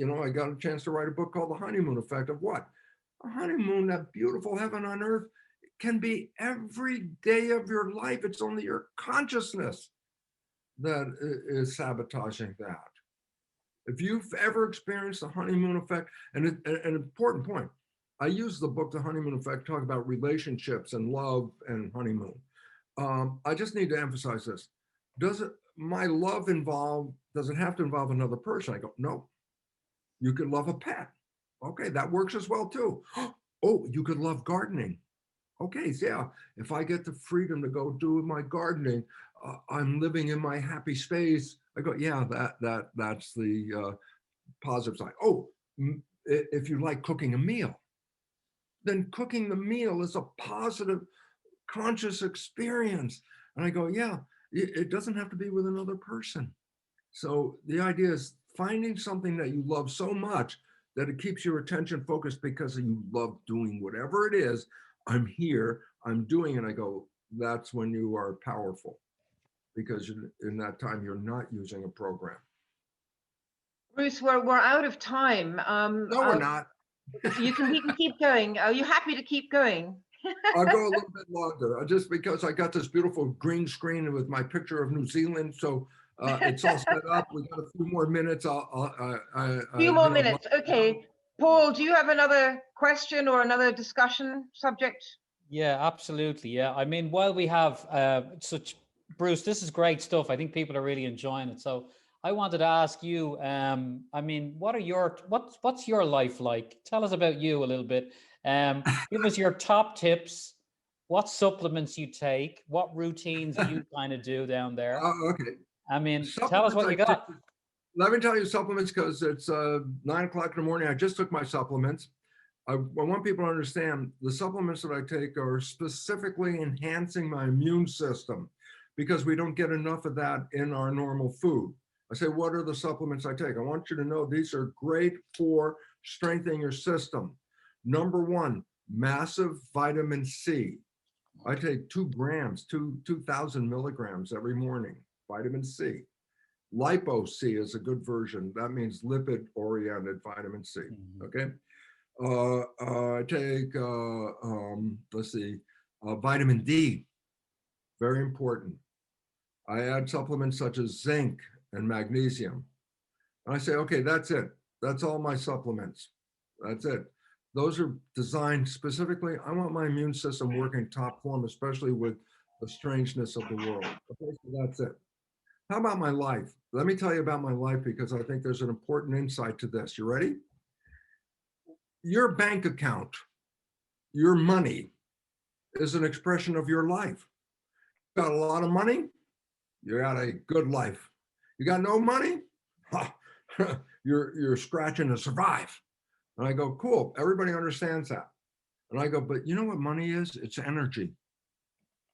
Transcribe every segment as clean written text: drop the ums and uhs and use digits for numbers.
I got a chance to write a book called The Honeymoon Effect of what? A honeymoon, that beautiful heaven on earth, can be every day of your life. It's only your consciousness that is sabotaging that. If you've ever experienced the honeymoon effect, and an important point, I use the book, The Honeymoon Effect, to talk about relationships and love and honeymoon. I just need to emphasize this. Does my love does it have to involve another person? I go, no. You could love a pet. Okay, that works as well too. Oh, you could love gardening. Okay, so yeah, if I get the freedom to go do my gardening, I'm living in my happy space. I go, yeah, that's the positive side. Oh, if you like cooking a meal, then cooking the meal is a positive, conscious experience. And I go, yeah, it doesn't have to be with another person. So the idea is finding something that you love so much that it keeps your attention focused because you love doing whatever it is. I'm here, I'm doing it. I go, that's when you are powerful, because in that time, you're not using a program. Bruce, we're out of time. No, we're not. We can keep going. Are you happy to keep going? I'll go a little bit longer, just because I got this beautiful green screen with my picture of New Zealand. So it's all set up. We got a few more minutes. A few more minutes. Okay. Paul, do you have another question or another discussion subject? Yeah, absolutely. Yeah. I mean, while we have Bruce, this is great stuff. I think people are really enjoying it. So I wanted to ask you, I mean, what's your life like? Tell us about you a little bit. Give us your top tips, what supplements you take, what routines you kind of do down there. Okay. I mean, tell us what you got. Let me tell you supplements, because it's 9 o'clock in the morning. I just took my supplements. I want people to understand the supplements that I take are specifically enhancing my immune system, because we don't get enough of that in our normal food. I say, what are the supplements I take? I want you to know these are great for strengthening your system. Number one, massive vitamin C. I take 2 grams, 2,000 milligrams every morning, vitamin C. Lipo-C is a good version. That means lipid-oriented vitamin C, okay? I take, vitamin D, very important. I add supplements such as zinc and magnesium. And I say, okay, that's it. That's all my supplements. That's it. Those are designed specifically. I want my immune system working top form, especially with the strangeness of the world. Okay, so that's it. How about my life? Let me tell you about my life, because I think there's an important insight to this. You ready? Your bank account, your money, is an expression of your life. You got a lot of money, you got a good life. You got no money, you're scratching to survive. And I go, cool, everybody understands that. And I go, but you know what money is? It's energy.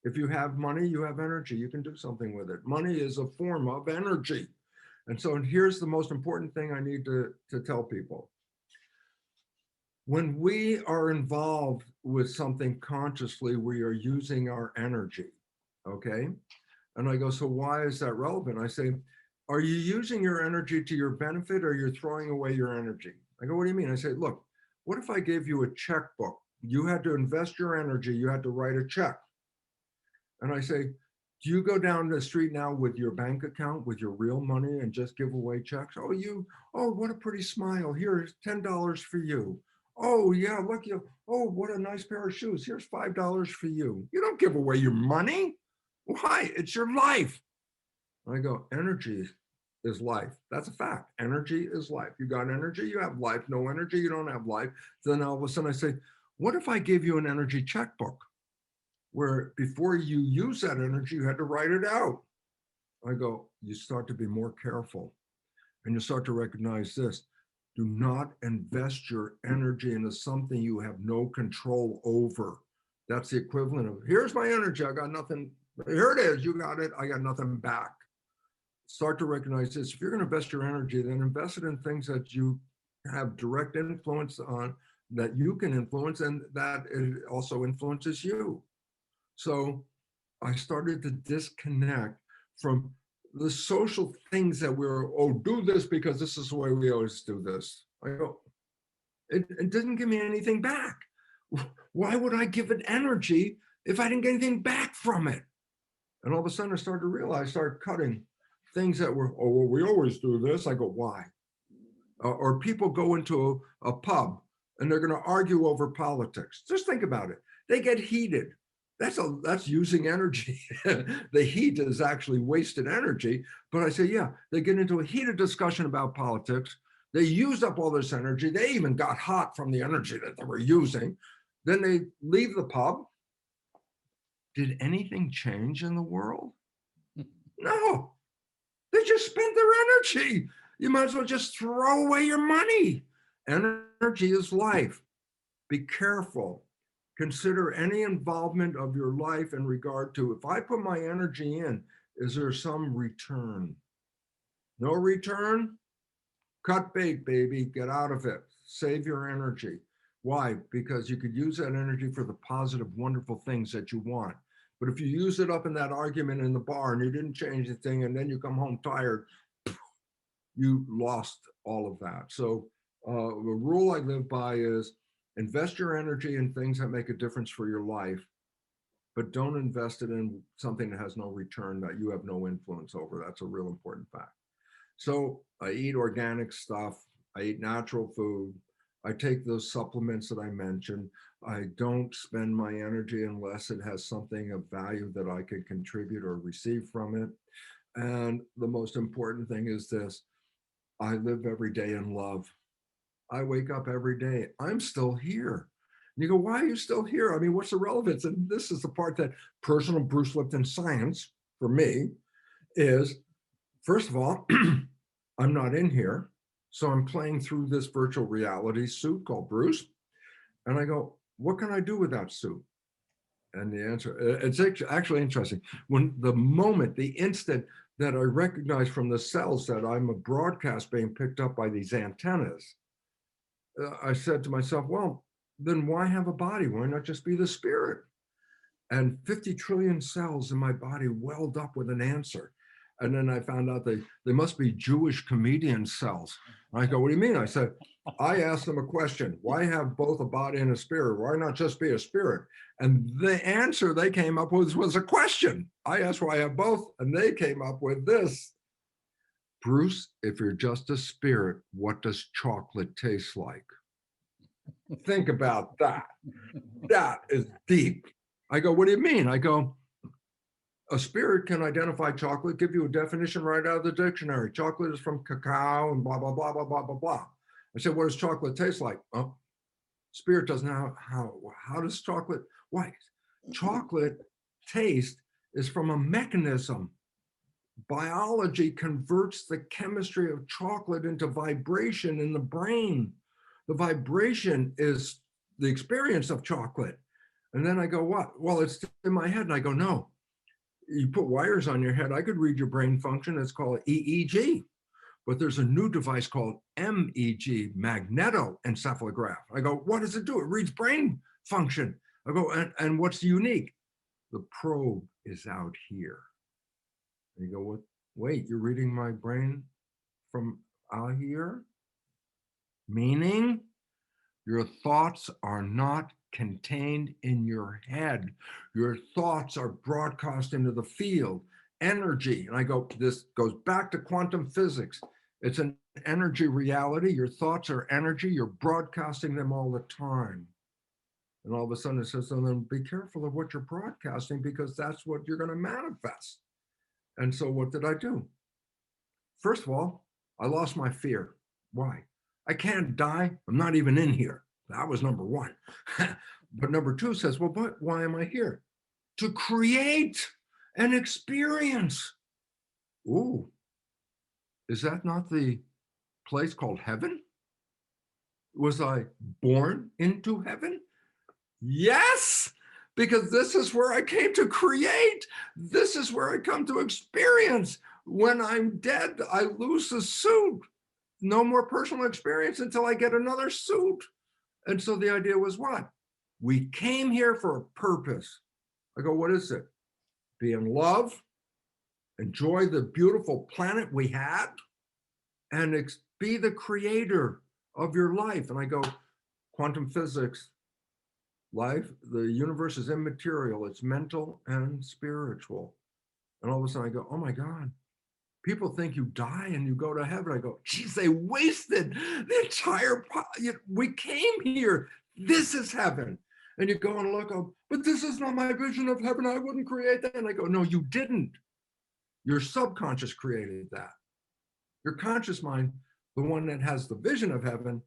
If you have money, you have energy. You can do something with it. Money is a form of energy. And so here's the most important thing I need to tell people. When we are involved with something consciously, we are using our energy, okay? And I go, so why is that relevant? I say, are you using your energy to your benefit, or you're throwing away your energy? I go, what do you mean? I say, look, what if I gave you a checkbook? You had to invest your energy, you had to write a check. And I say, do you go down the street now with your bank account, with your real money, and just give away checks? Oh, what a pretty smile. Here's $10 for you. Oh yeah, look, oh, what a nice pair of shoes. Here's $5 for you. You don't give away your money. Why? It's your life. I go, energy is life. That's a fact. Energy is life. You got energy, you have life. No energy, you don't have life. Then all of a sudden I say, what if I gave you an energy checkbook, where before you use that energy, you had to write it out? I go, you start to be more careful, and you start to recognize this. Do not invest your energy into something you have no control over. That's the equivalent of, here's my energy, I got nothing. Here it is, you got it, I got nothing back. Start to recognize this. If you're going to invest your energy, then invest it in things that you have direct influence on, that you can influence, and that it also influences you. So I started to disconnect from the social things that we're, oh, do this because this is the way we always do this. I go, it didn't give me anything back. Why would I give it energy if I didn't get anything back from it? And all of a sudden I started to realize, started cutting things that were, oh, well, we always do this. I go, why? Or people go into a pub and they're going to argue over politics. Just think about it. They get heated. That's using energy. The heat is actually wasted energy. But I say, yeah, they get into a heated discussion about politics. They used up all this energy. They even got hot from the energy that they were using. Then they leave the pub. Did anything change in the world? No. They just spent their energy. You might as well just throw away your money. Energy is life. Be careful. Consider any involvement of your life in regard to, if I put my energy in, is there some return? No return? Cut bait, baby. Get out of it. Save your energy. Why? Because you could use that energy for the positive, wonderful things that you want. But if you use it up in that argument in the bar and you didn't change the thing, and then you come home tired, you lost all of that. So the rule I live by is invest your energy in things that make a difference for your life, but don't invest it in something that has no return, that you have no influence over. That's a real important fact. So I eat organic stuff. I eat natural food. I take those supplements that I mentioned. I don't spend my energy unless it has something of value that I can contribute or receive from it. And the most important thing is this: I live every day in love. I wake up every day. I'm still here. And you go, why are you still here? I mean, what's the relevance? And this is the part that personal Bruce Lipton science for me is, first of all, I'm not in here. So I'm playing through this virtual reality suit called Bruce. And I go, what can I do with that suit? And the answer, it's actually interesting. When the moment, the instant that I recognize from the cells that I'm a broadcast being picked up by these antennas, I said to myself, well, then why have a body? Why not just be the spirit? And 50 trillion cells in my body welled up with an answer. And then I found out they must be Jewish comedian cells. And I go, what do you mean? I said, I asked them a question. Why have both a body and a spirit? Why not just be a spirit? And the answer they came up with was a question. I asked why I have both, and they came up with this. Bruce, if you're just a spirit, what does chocolate taste like? Think about that. That is deep. I go, what do you mean? I go, a spirit can identify chocolate, give you a definition right out of the dictionary. Chocolate is from cacao and blah, blah, blah, blah, blah, blah, blah. I said, what does chocolate taste like? Oh, spirit doesn't know how does chocolate, why? Chocolate taste is from a mechanism. Biology converts the chemistry of chocolate into vibration in the brain. The vibration is the experience of chocolate. And then I go, what? Well, it's in my head. And I go, no. You put wires on your head. I could read your brain function. It's called EEG. But there's a new device called MEG, magnetoencephalograph. I go, what does it do? It reads brain function. I go, and what's unique? The probe is out here. And you go, what? Wait, you're reading my brain from out here? Meaning your thoughts are not contained in your head. Your thoughts are broadcast into the field, energy. And I go, this goes back to quantum physics. It's an energy reality. Your thoughts are energy. You're broadcasting them all the time. And all of a sudden it says, so then be careful of what you're broadcasting, because that's what you're going to manifest. And so what did I do? First of all, I lost my fear. Why? I can't die. I'm not even in here. That was number one. But number two says, well, but why am I here? To create an experience. Ooh, is that not the place called heaven? Was I born into heaven? Yes, because this is where I came to create. This is where I come to experience. When I'm dead, I lose the suit. No more personal experience until I get another suit. And so the idea was what? We came here for a purpose. I go, what is it? Be in love, enjoy the beautiful planet we had, and be the creator of your life. And I go, quantum physics, life, the universe is immaterial, it's mental and spiritual. And all of a sudden I go, oh my God, people think you die and you go to heaven. I go, geez, they wasted the entire, we came here, this is heaven. And you go and look, but this is not my vision of heaven, I wouldn't create that. And I go, no, you didn't. Your subconscious created that. Your conscious mind, the one that has the vision of heaven,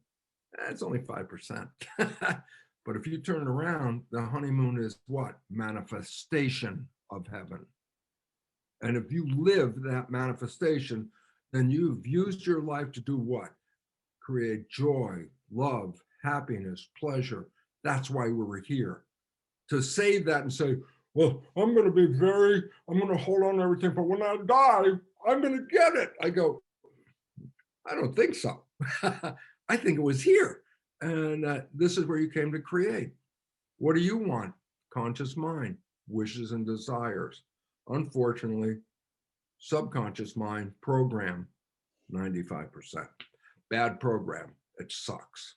it's only 5%. But if you turn it around, the honeymoon is what? Manifestation of heaven. And if you live that manifestation, then you've used your life to do what? Create joy, love, happiness, pleasure. That's why we're here. To save that and say, well, I'm going to hold on to everything, but when I die, I'm going to get it. I go, I don't think so. I think it was here. And this is where you came to create. What do you want? Conscious mind, wishes and desires. Unfortunately, subconscious mind program, 95%. Bad program, it sucks.